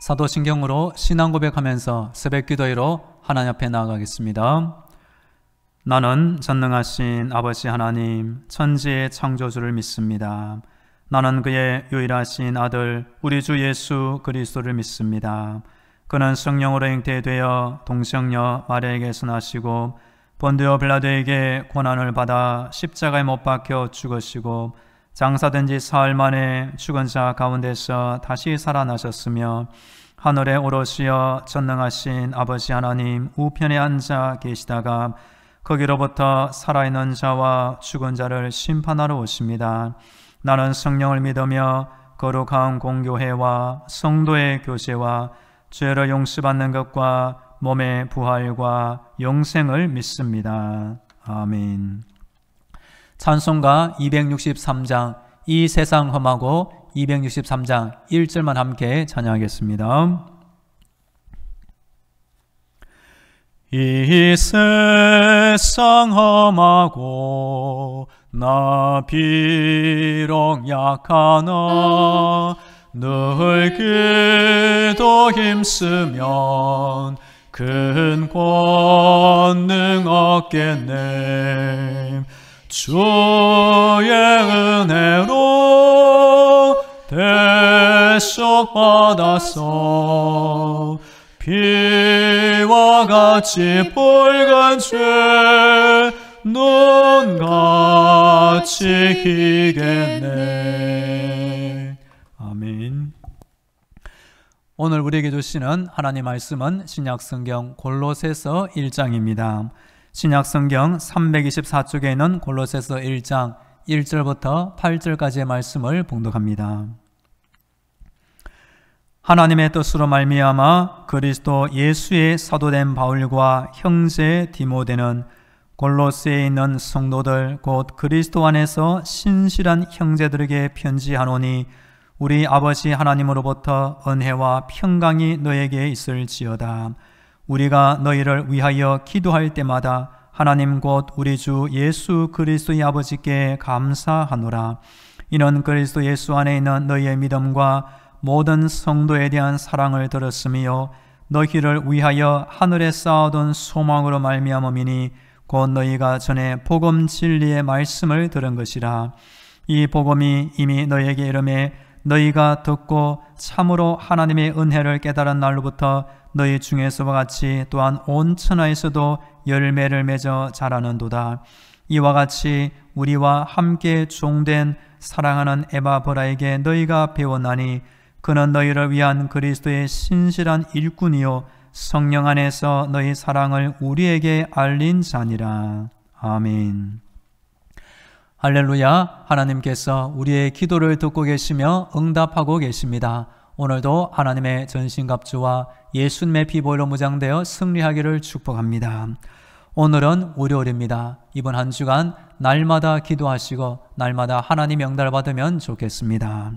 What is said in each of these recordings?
사도신경으로 신앙 고백하면서 새벽기도회로 하나님 앞에 나아가겠습니다. 나는 전능하신 아버지 하나님, 천지의 창조주를 믿습니다. 나는 그의 유일하신 아들 우리 주 예수 그리스도를 믿습니다. 그는 성령으로 잉태되어 동정녀 마리아에게서 나시고 본디오 빌라도에게 고난을 받아 십자가에 못 박혀 죽으시고 장사된 지 사흘 만에 죽은 자 가운데서 다시 살아나셨으며 하늘에 오르시어 전능하신 아버지 하나님 우편에 앉아 계시다가 거기로부터 살아있는 자와 죽은 자를 심판하러 오십니다. 나는 성령을 믿으며 거룩한 공교회와 성도의 교제와 죄를 용서받는 것과 몸의 부활과 영생을 믿습니다. 아멘. 찬송가 263장 이 세상 험하고 263장 1절만 함께 찬양하겠습니다. 이 세상 험하고 나 비록 약하나 늘 기도 힘쓰면 큰 권능 얻겠네. 주의 은혜로 대속받아서 피와 같이 붉은 죄 눈같이 희겠네. 아멘. 오늘 우리에게 주시는 하나님 말씀은 신약성경 골로새서 1장입니다. 신약성경 324쪽에 있는 골로새서 1장 1절부터 8절까지의 말씀을 봉독합니다. 하나님의 뜻으로 말미암아 그리스도 예수의 사도된 바울과 형제 디모데는 골로새에 있는 성도들 곧 그리스도 안에서 신실한 형제들에게 편지하노니 우리 아버지 하나님으로부터 은혜와 평강이 너에게 있을지어다. 우리가 너희를 위하여 기도할 때마다 하나님 곧 우리 주 예수 그리스도의 아버지께 감사하노라. 이는 그리스도 예수 안에 있는 너희의 믿음과 모든 성도에 대한 사랑을 들었으며 너희를 위하여 하늘에 쌓아둔 소망으로 말미암음이니 곧 너희가 전에 복음 진리의 말씀을 들은 것이라. 이 복음이 이미 너희에게 이르매 너희가 듣고 참으로 하나님의 은혜를 깨달은 날로부터 너희 중에서와 같이 또한 온 천하에서도 열매를 맺어 자라는도다. 이와 같이 우리와 함께 종된 사랑하는 에바브라에게 너희가 배웠나니 그는 너희를 위한 그리스도의 신실한 일꾼이요 성령 안에서 너희 사랑을 우리에게 알린 자니라. 아멘. 할렐루야. 하나님께서 우리의 기도를 듣고 계시며 응답하고 계십니다. 오늘도 하나님의 전신갑주와 예수님의 피 보혈로 무장되어 승리하기를 축복합니다. 오늘은 월요일입니다. 이번 한 주간 날마다 기도하시고 날마다 하나님 영달을 받으면 좋겠습니다.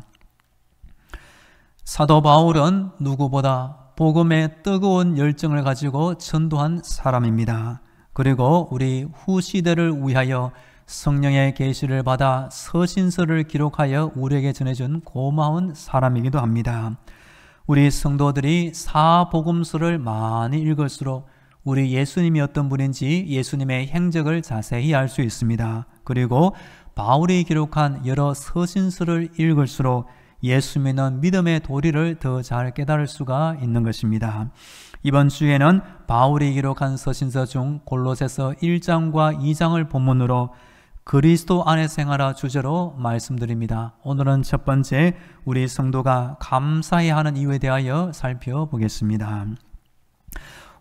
사도 바울은 누구보다 복음에 뜨거운 열정을 가지고 전도한 사람입니다. 그리고 우리 후시대를 위하여 성령의 계시를 받아 서신서를 기록하여 우리에게 전해준 고마운 사람이기도 합니다. 우리 성도들이 사복음서를 많이 읽을수록 우리 예수님이 어떤 분인지 예수님의 행적을 자세히 알 수 있습니다. 그리고 바울이 기록한 여러 서신서를 읽을수록 예수 믿는 믿음의 도리를 더 잘 깨달을 수가 있는 것입니다. 이번 주에는 바울이 기록한 서신서 중 골로새서 1장과 2장을 본문으로 그리스도 안에 생활하 주제로 말씀드립니다. 오늘은 첫 번째 우리 성도가 감사해야 하는 이유에 대하여 살펴보겠습니다.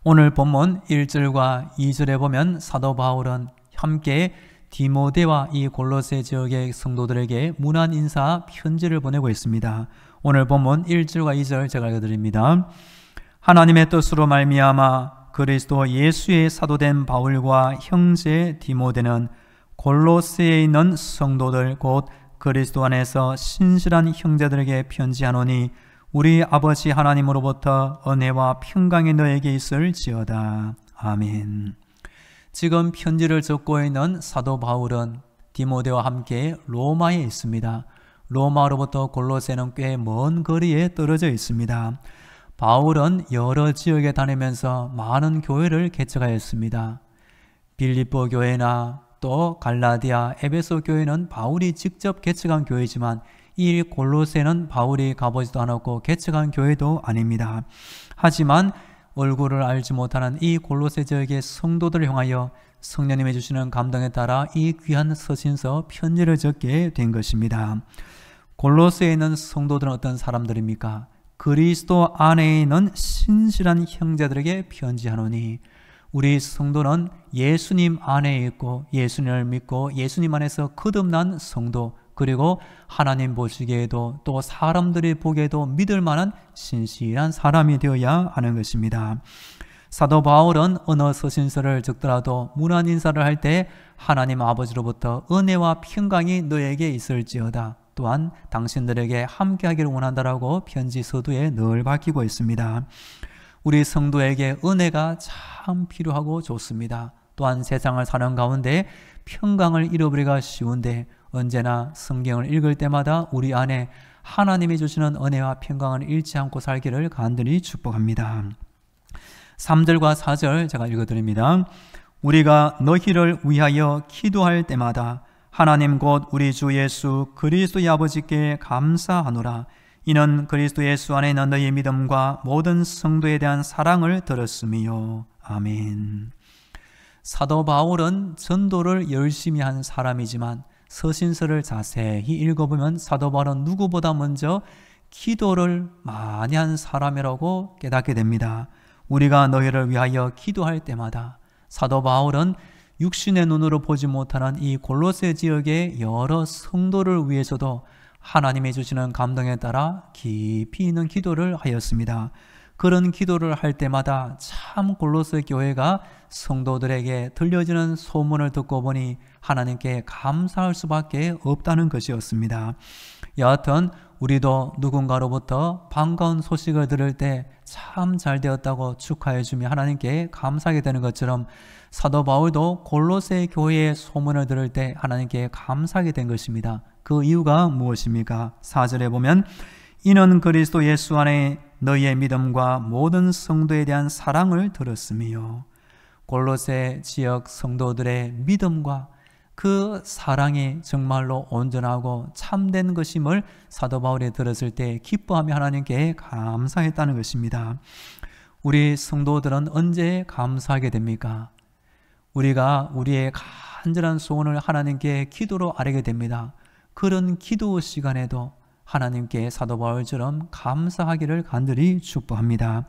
오늘 본문 1절과 2절에 보면 사도 바울은 함께 디모데와 이 골로새 지역의 성도들에게 문안 인사 편지를 보내고 있습니다. 오늘 본문 1절과 2절 제가 읽어드립니다. 하나님의 뜻으로 말미암아 그리스도 예수의 사도된 바울과 형제 디모데는 골로새에 있는 성도들 곧 그리스도 안에서 신실한 형제들에게 편지하노니 우리 아버지 하나님으로부터 은혜와 평강이 너에게 있을지어다. 아멘. 지금 편지를 적고 있는 사도 바울은 디모데와 함께 로마에 있습니다. 로마로부터 골로새는 꽤 먼 거리에 떨어져 있습니다. 바울은 여러 지역에 다니면서 많은 교회를 개척하였습니다. 빌립보 교회나 또 갈라디아, 에베소 교회는 바울이 직접 개척한 교회지만 이 골로새는 바울이 가보지도 않았고 개척한 교회도 아닙니다. 하지만 얼굴을 알지 못하는 이 골로새 지역의 성도들을 향하여 성령님이 주시는 감동에 따라 이 귀한 서신서 편지를 적게 된 것입니다. 골로새에 있는 성도들은 어떤 사람들입니까? 그리스도 안에 있는 신실한 형제들에게 편지하노니, 우리 성도는 예수님 안에 있고 예수님을 믿고 예수님 안에서 거듭난 성도, 그리고 하나님 보시기에도 또 사람들이 보기에도 믿을 만한 신실한 사람이 되어야 하는 것입니다. 사도 바울은 어느 서신서를 적더라도 문안 인사를 할 때 하나님 아버지로부터 은혜와 평강이 너에게 있을지어다, 또한 당신들에게 함께하기를 원한다라고 편지 서두에 늘 밝히고 있습니다. 우리 성도에게 은혜가 참 필요하고 좋습니다. 또한 세상을 사는 가운데 평강을 잃어버리기가 쉬운데 언제나 성경을 읽을 때마다 우리 안에 하나님이 주시는 은혜와 평강을 잃지 않고 살기를 간절히 축복합니다. 3절과 4절 제가 읽어드립니다. 우리가 너희를 위하여 기도할 때마다 하나님 곧 우리 주 예수 그리스도의 아버지께 감사하노라. 이는 그리스도 예수 안에 있는 너희의 믿음과 모든 성도에 대한 사랑을 들었음이요. 아멘. 사도 바울은 전도를 열심히 한 사람이지만 서신서를 자세히 읽어보면 사도 바울은 누구보다 먼저 기도를 많이 한 사람이라고 깨닫게 됩니다. 우리가 너희를 위하여 기도할 때마다, 사도 바울은 육신의 눈으로 보지 못하는 이 골로새 지역의 여러 성도를 위해서도 하나님이 주시는 감동에 따라 깊이 있는 기도를 하였습니다. 그런 기도를 할 때마다 참 골로새 교회가 성도들에게 들려지는 소문을 듣고 보니 하나님께 감사할 수밖에 없다는 것이었습니다. 여하튼 우리도 누군가로부터 반가운 소식을 들을 때 참 잘 되었다고 축하해 주며 하나님께 감사하게 되는 것처럼 사도 바울도 골로새 교회의 소문을 들을 때 하나님께 감사하게 된 것입니다. 그 이유가 무엇입니까? 4절에 보면 이는 그리스도 예수 안에 너희의 믿음과 모든 성도에 대한 사랑을 들었으며, 골로새 지역 성도들의 믿음과 그 사랑이 정말로 온전하고 참된 것임을 사도 바울이 들었을 때 기뻐하며 하나님께 감사했다는 것입니다. 우리 성도들은 언제 감사하게 됩니까? 우리가 우리의 간절한 소원을 하나님께 기도로 아뢰게 됩니다. 그런 기도 시간에도 하나님께 사도 바울처럼 감사하기를 간절히 축복합니다.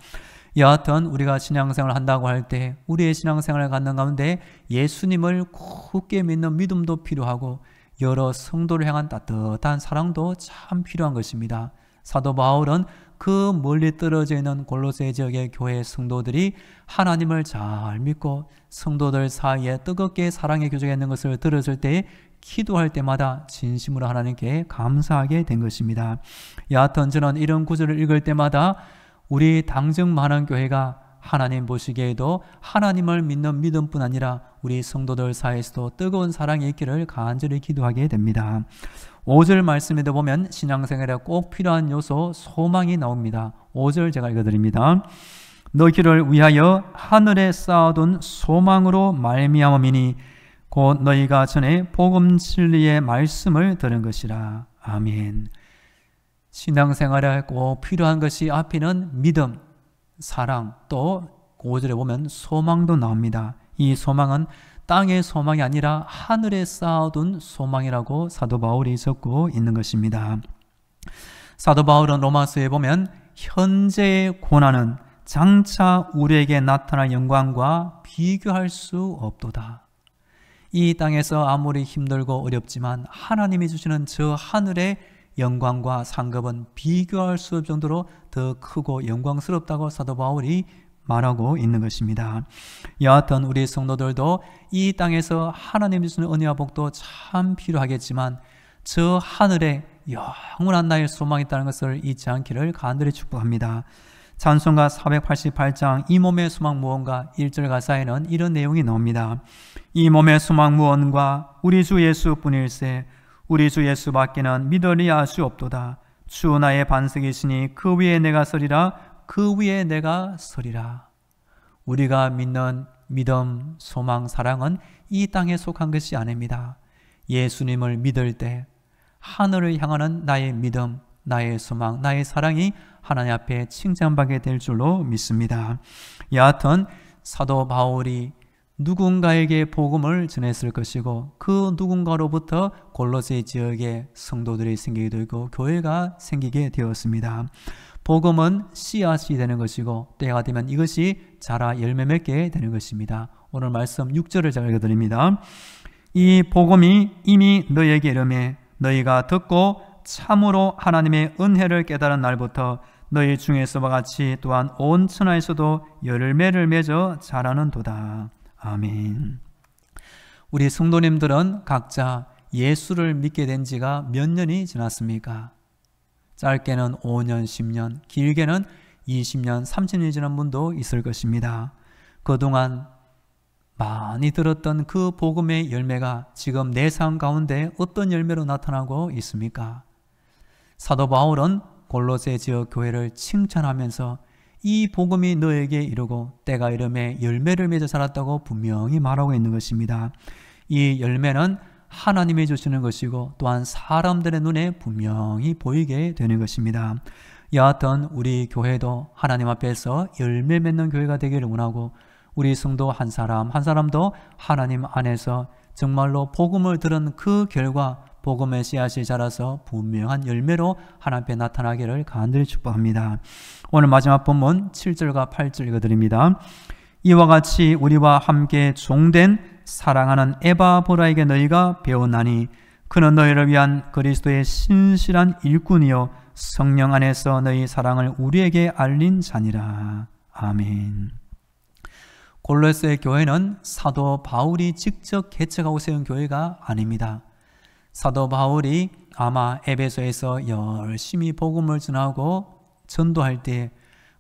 여하튼 우리가 신앙생활을 한다고 할 때 우리의 신앙생활을 갖는 가운데 예수님을 굳게 믿는 믿음도 필요하고 여러 성도를 향한 따뜻한 사랑도 참 필요한 것입니다. 사도 바울은 그 멀리 떨어져 있는 골로새 지역의 교회 성도들이 하나님을 잘 믿고 성도들 사이에 뜨겁게 사랑의 교제가 있는 것을 들었을 때 기도할 때마다 진심으로 하나님께 감사하게 된 것입니다. 여하튼 저는 이런 구절을 읽을 때마다 우리 당정 많은 교회가 하나님 보시기에도 하나님을 믿는 믿음뿐 아니라 우리 성도들 사이에서도 뜨거운 사랑이 있기를 간절히 기도하게 됩니다. 5절 말씀에도 보면 신앙생활에 꼭 필요한 요소 소망이 나옵니다. 5절 제가 읽어드립니다. 너희를 위하여 하늘에 쌓아둔 소망으로 말미암음이니 곧 너희가 전에 복음 진리의 말씀을 들은 것이라. 아멘. 신앙생활에 꼭 필요한 것이 앞에는 믿음, 사랑, 또 5절에 보면 소망도 나옵니다. 이 소망은 땅의 소망이 아니라 하늘에 쌓아둔 소망이라고 사도 바울이 적고 있는 것입니다. 사도 바울은 로마서에 보면 현재의 고난은 장차 우리에게 나타날 영광과 비교할 수 없도다. 이 땅에서 아무리 힘들고 어렵지만 하나님이 주시는 저 하늘의 영광과 상급은 비교할 수 없을 정도로 더 크고 영광스럽다고 사도 바울이 말하고 있는 것입니다. 여하튼 우리 성도들도 이 땅에서 하나님이 주시는 은혜와 복도 참 필요하겠지만 저 하늘에 영원한 나의 소망이 있다는 것을 잊지 않기를 간절히 축복합니다. 찬송가 488장 이 몸의 소망 무언가 1절 가사에는 이런 내용이 나옵니다. 이 몸의 소망 무언가 우리 주 예수뿐일세 우리 주 예수밖에는 믿으리 알 수 없도다. 주 나의 반석이시니 그 위에 내가 서리라 그 위에 내가 서리라. 우리가 믿는 믿음, 소망, 사랑은 이 땅에 속한 것이 아닙니다. 예수님을 믿을 때 하늘을 향하는 나의 믿음, 나의 소망, 나의 사랑이 하나님 앞에 칭찬받게 될 줄로 믿습니다. 여하튼 사도 바울이 누군가에게 복음을 전했을 것이고 그 누군가로부터 골로새 지역에 성도들이 생기게 되고 교회가 생기게 되었습니다. 복음은 씨앗이 되는 것이고 때가 되면 이것이 자라 열매 맺게 되는 것입니다. 오늘 말씀 6절을 제가 읽어드립니다. 이 복음이 이미 너희에게 이르매 너희가 듣고 참으로 하나님의 은혜를 깨달은 날부터 너희 중에서와 같이 또한 온 천하에서도 열매를 맺어 자라는도다. 아멘. 우리 성도님들은 각자 예수를 믿게 된 지가 몇 년이 지났습니까? 짧게는 5년, 10년, 길게는 20년, 30년이 지난 분도 있을 것입니다. 그동안 많이 들었던 그 복음의 열매가 지금 내 삶 가운데 어떤 열매로 나타나고 있습니까? 사도 바울은 골로새 지역 교회를 칭찬하면서 이 복음이 너에게 이르고 때가 이름에 열매를 맺어 자랐다고 분명히 말하고 있는 것입니다. 이 열매는 하나님이 주시는 것이고 또한 사람들의 눈에 분명히 보이게 되는 것입니다. 여하튼 우리 교회도 하나님 앞에서 열매 맺는 교회가 되기를 원하고 우리 성도 한 사람 한 사람도 하나님 안에서 정말로 복음을 들은 그 결과 복음의 씨앗이 자라서 분명한 열매로 하나님 앞에 나타나기를 간절히 축복합니다. 오늘 마지막 본문 7절과 8절 읽어드립니다. 이와 같이 우리와 함께 종된 사랑하는 에바브라에게 너희가 배웠나니 그는 너희를 위한 그리스도의 신실한 일꾼이요 성령 안에서 너희 사랑을 우리에게 알린 자니라. 아멘. 골로새 교회는 사도 바울이 직접 개척하고 세운 교회가 아닙니다. 사도 바울이 아마 에베소에서 열심히 복음을 전하고 전도할 때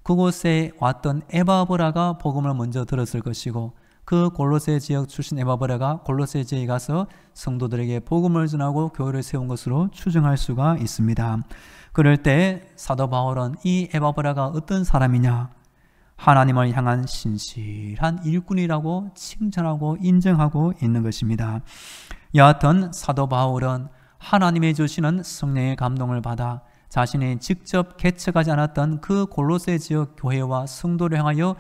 그곳에 왔던 에바브라가 복음을 먼저 들었을 것이고 그 골로새 지역 출신 에바브라가 골로새 지역에 가서 성도들에게 복음을 전하고 교회를 세운 것으로 추정할 수가 있습니다. 그럴 때 사도 바울은 이 에바브라가 어떤 사람이냐? 하나님을 향한 신실한 일꾼이라고 칭찬하고 인정하고 있는 것입니다. 여하튼 사도 바울은 하나님이 주시는 성령의 감동을 받아 자신이 직접 개척하지 않았던 그 골로새 지역 교회와 성도를 향하여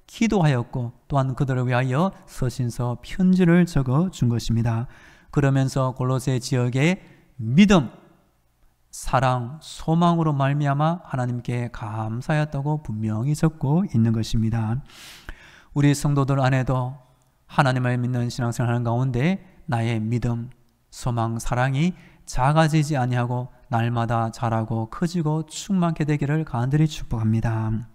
기도하였고 또한 그들을 위하여 서신서 편지를 적어 준 것입니다. 그러면서 골로새 지역의 믿음, 사랑, 소망으로 말미암아 하나님께 감사하였다고 분명히 적고 있는 것입니다. 우리 성도들 안에도 하나님을 믿는 신앙생활하는 가운데 나의 믿음, 소망, 사랑이 작아지지 아니하고 날마다 자라고 커지고 충만케 되기를 간절히 축복합니다.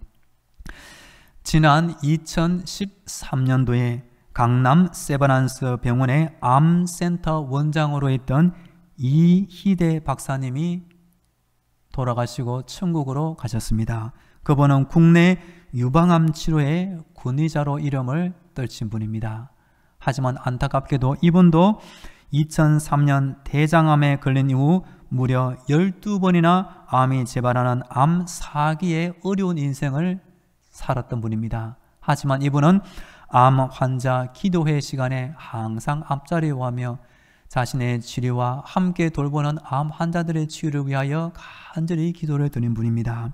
지난 2013년도에 강남 세브란스 병원의 암센터 원장으로 있던 이희대 박사님이 돌아가시고 천국으로 가셨습니다. 그분은 국내 유방암 치료의 권위자로 이름을 떨친 분입니다. 하지만 안타깝게도 이분도 2003년 대장암에 걸린 이후 무려 12번이나 암이 재발하는 암 4기의 어려운 인생을 살았던 분입니다. 하지만 이분은 암 환자 기도회 시간에 항상 앞자리에 와며 자신의 치료와 함께 돌보는 암 환자들의 치유를 위하여 간절히 기도를 드린 분입니다.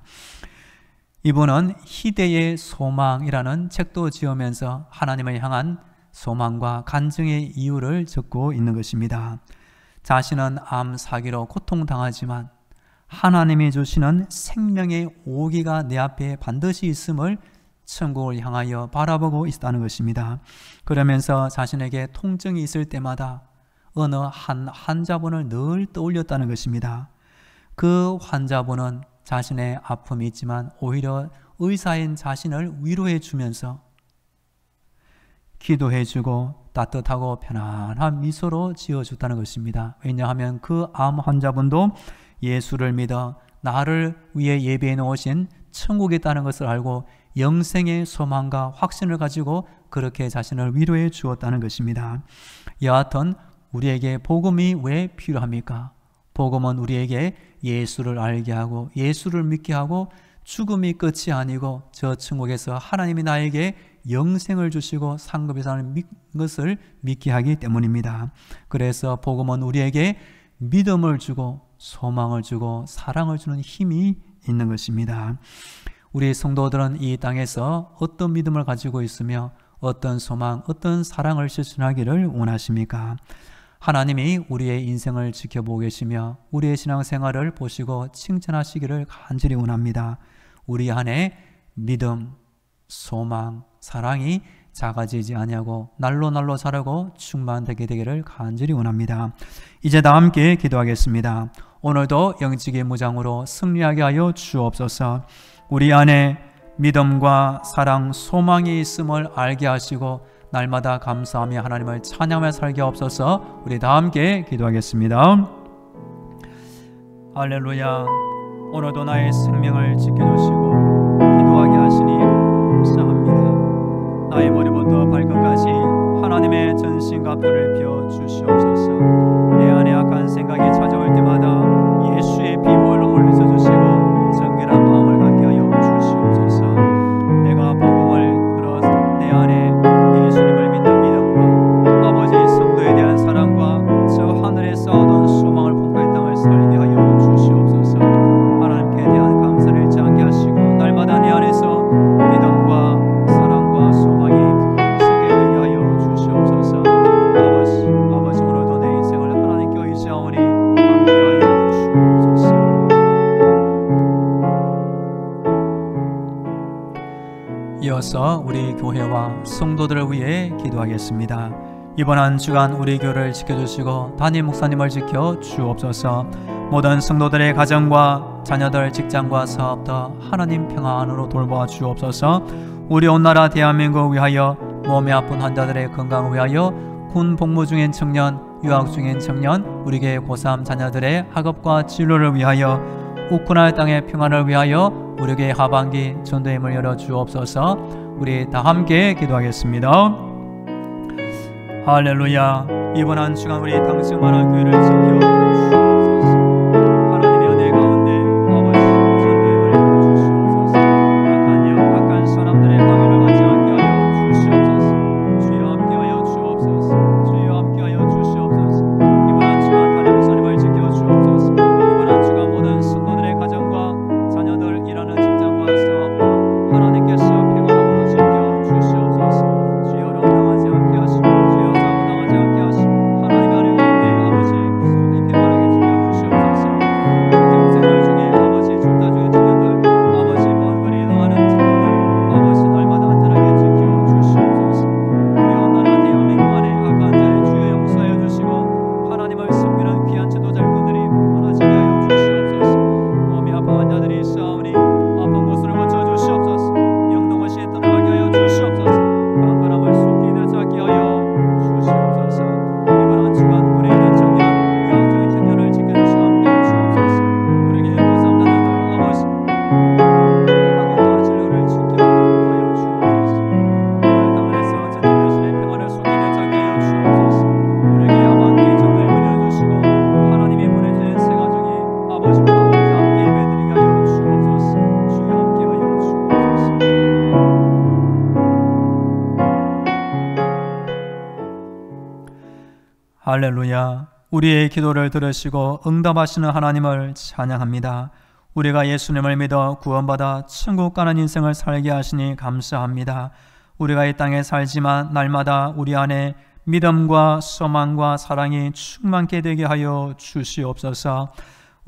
이분은 희대의 소망이라는 책도 지으면서 하나님을 향한 소망과 간증의 이유를 적고 있는 것입니다. 자신은 암 4기로 고통당하지만 하나님이 주시는 생명의 오기가 내 앞에 반드시 있음을 천국을 향하여 바라보고 있다는 것입니다. 그러면서 자신에게 통증이 있을 때마다 어느 한 환자분을 늘 떠올렸다는 것입니다. 그 환자분은 자신의 아픔이 있지만 오히려 의사인 자신을 위로해 주면서 기도해 주고 따뜻하고 편안한 미소로 지어줬다는 것입니다. 왜냐하면 그 암 환자분도 예수를 믿어 나를 위해 예비해 놓으신 천국에 있다는 것을 알고 영생의 소망과 확신을 가지고 그렇게 자신을 위로해 주었다는 것입니다. 여하튼 우리에게 복음이 왜 필요합니까? 복음은 우리에게 예수를 알게 하고 예수를 믿게 하고 죽음이 끝이 아니고 저 천국에서 하나님이 나에게 영생을 주시고 상급이 사는 것을 믿게 하기 때문입니다. 그래서 복음은 우리에게 믿음을 주고 소망을 주고 사랑을 주는 힘이 있는 것입니다. 우리 성도들은 이 땅에서 어떤 믿음을 가지고 있으며 어떤 소망, 어떤 사랑을 실천하기를 원하십니까? 하나님이 우리의 인생을 지켜보고 계시며 우리의 신앙생활을 보시고 칭찬하시기를 간절히 원합니다. 우리 안에 믿음, 소망, 사랑이 작아지지 아니하고 날로 자라고 충만되게 되기를 간절히 원합니다. 이제 다 함께 기도하겠습니다. 오늘도 영적인 무장으로 승리하게 하여 주옵소서. 우리 안에 믿음과 사랑, 소망이 있음을 알게 하시고 날마다 감사하며 하나님을 찬양하며 살게 하옵소서. 우리 다 함께 기도하겠습니다. 할렐루야. 오늘도 나의 생명을 지켜주시고 기도하게 하시니 감사합니다. 나의 머리부터 발끝까지 하나님의 전신갑주를 펴주시옵소서. 내 안에 악한 생각이 찾아올 때마다 예수의 피보혈로 물리쳐 주시고 정결한 마음을 갖게 하여 주시옵소서. 내가 복음을 들어 내 안에 예수님을 믿는 믿음과 아버지 성도에 대한 사랑과 저 하늘에 쌓아둔 소망을 품고 이 땅을 살게 하여 주시옵소서. 하나님께 대한 감사를 잃지 않게 하시고 날마다 내 안에서 믿음과 사랑과 소망이 풍성하게 되게 하여 주시옵소서. 아버지 오늘도 내 인생을 하나님께 의지하오니 함께하여 주옵소서. 이어서 우리 교회와 성도들을 위해 기도하겠습니다. 이번 한 주간 우리 교회를 지켜주시고 담임 목사님을 지켜 주옵소서. 모든 성도들의 가정과 자녀들, 직장과 사업도 하나님 평화 안으로 돌보아 주옵소서. 우리 온 나라 대한민국을 위하여, 몸이 아픈 환자들의 건강을 위하여, 군 복무 중인 청년, 유학 중인 청년, 우리 교회 고3 자녀들의 학업과 진로를 위하여, 우크라이나 땅의 평화를 위하여 우리 교회 하반기 전도의 문을 열어 주옵소서. 우리 다 함께 기도하겠습니다. 할렐루야. 이번 한 주간 우리 당신만한 교회를 지켜 주옵소서. 하나님의 은혜 가운데 아버지 전도의 문을 열어 주시옵소서. 악한 영, 악한 사람들의 방해를 하지 않게 하여 주시옵소서. 주여 함께하여 주옵소서. 주여 함께하여 주시옵소서. 이번 한 주간 담임 목사님을 지켜 주옵소서. 이번 한 주간 모든 성도들의 가정과 자녀들, 일하는 직장과 사업도 하나님께서 평안함으로 지켜 주시옵소서. 주여 어려움 당하지 않게 하시고 주여 사고 당하지 않게 하시고 하나님의 은혜 가운데 아버지 무사히 평안하게 지켜 주시옵소서. 대학생활 중에 아버지 출타 중에 청년들, 아버지 먼 거리 이동하는 친구들, 아버지 날마다 안전하게 지켜 주시옵소서. 우리 온 나라 대한민국 안에 악한 자의 주여 용서하여 주시고 하나님을 섬기는 귀한 지도자 일꾼들이 많아지게 하여 주시옵소서. 몸이 아픈 환자들이 있사오니 아픈 곳을 고쳐 주시옵소서. 병든 것이 떠나가게 하여 주시옵소서. 강건함을 속히 되찾게 하여 주시옵소서. 이번 한 주간 우리 있는 청년, 유학 중인 청년을 지켜주시고 함께해 주옵소서. 우리에게 고3 자녀들 아버지 한국과 진로를 지켜 인도하여 주옵소서. 오늘 땅에서 전진 대신의 평화를 속히 되찾게 하여 주옵소서. 우리에게 하반기 전도의 문을 열어주시고 하나님이 보내주신 새 가정이 아버지와 우리 함께 예배드리게 하여 주옵소서. 주여 함께하여 주옵소서. 할렐루야. 우리의 기도를 들으시고 응답하시는 하나님을 찬양합니다. 우리가 예수님을 믿어 구원받아 천국 가는 인생을 살게 하시니 감사합니다. 우리가 이 땅에 살지만 날마다 우리 안에 믿음과 소망과 사랑이 충만케 되게 하여 주시옵소서.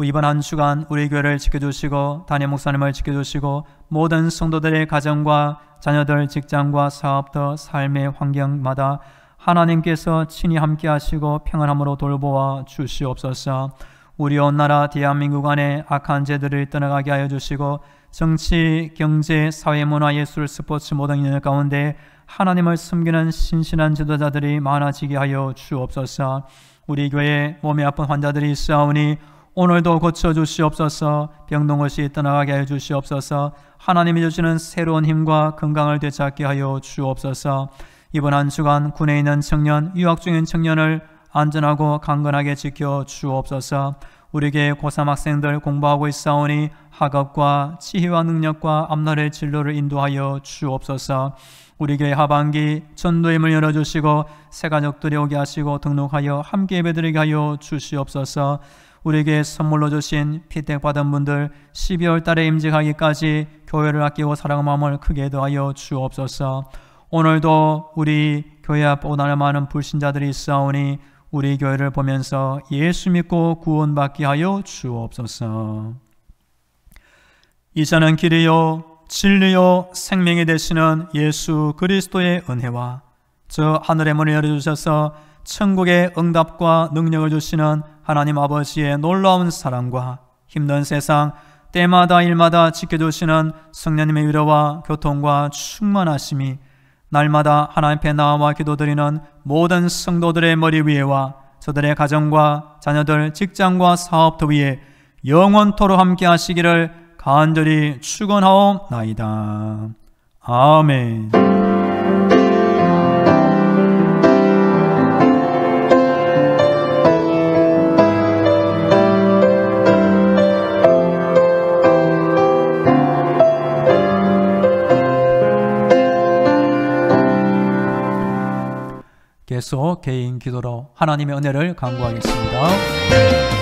이번 한 주간 우리 교회를 지켜주시고 담임 목사님을 지켜주시고 모든 성도들의 가정과 자녀들, 직장과 사업도 삶의 환경마다 하나님께서 친히 함께 하시고 평안함으로 돌보아 주시옵소서. 우리 온 나라 대한민국 안에 악한 죄들을 떠나가게 하여 주시고 정치, 경제, 사회, 문화, 예술, 스포츠 모든 일 가운데 하나님을 섬기는 신실한 지도자들이 많아지게 하여 주옵소서. 우리 교회에 몸이 아픈 환자들이 있사오니 오늘도 고쳐주시옵소서. 병든 것이 떠나가게 하여 주시옵소서. 하나님이 주시는 새로운 힘과 건강을 되찾게 하여 주옵소서. 이번 한 주간 군에 있는 청년, 유학 중인 청년을 안전하고 강건하게 지켜 주옵소서. 우리에게 고3 학생들 공부하고 있사오니 학업과 지혜와 능력과 앞날의 진로를 인도하여 주옵소서. 우리 교회 하반기 전도의 문을 열어주시고 새 가족들이 오게 하시고 등록하여 함께 예배드리게 하여 주시옵소서. 우리에게 선물로 주신 피택받은 분들 12월 달에 임직하기까지 교회를 아끼고 사랑하는 마음을 크게 더하여 주옵소서. 오늘도 우리 교회 앞 오늘 많은 불신자들이 있사오니 우리 교회를 보면서 예수 믿고 구원받게 하여 주옵소서. 이제는 길이요 진리요 생명이 되시는 예수 그리스도의 은혜와 저 하늘의 문을 열어주셔서 천국의 응답과 능력을 주시는 하나님 아버지의 놀라운 사랑과 힘든 세상 때마다 일마다 지켜주시는 성령님의 위로와 교통과 충만하심이 날마다 하나님 앞에 나와 기도드리는 모든 성도들의 머리 위에와 저들의 가정과 자녀들, 직장과 사업터 위에 영원토록 함께 하시기를 간절히 축원하옵나이다. 아멘. 계속 개인 기도로 하나님의 은혜를 간구하겠습니다.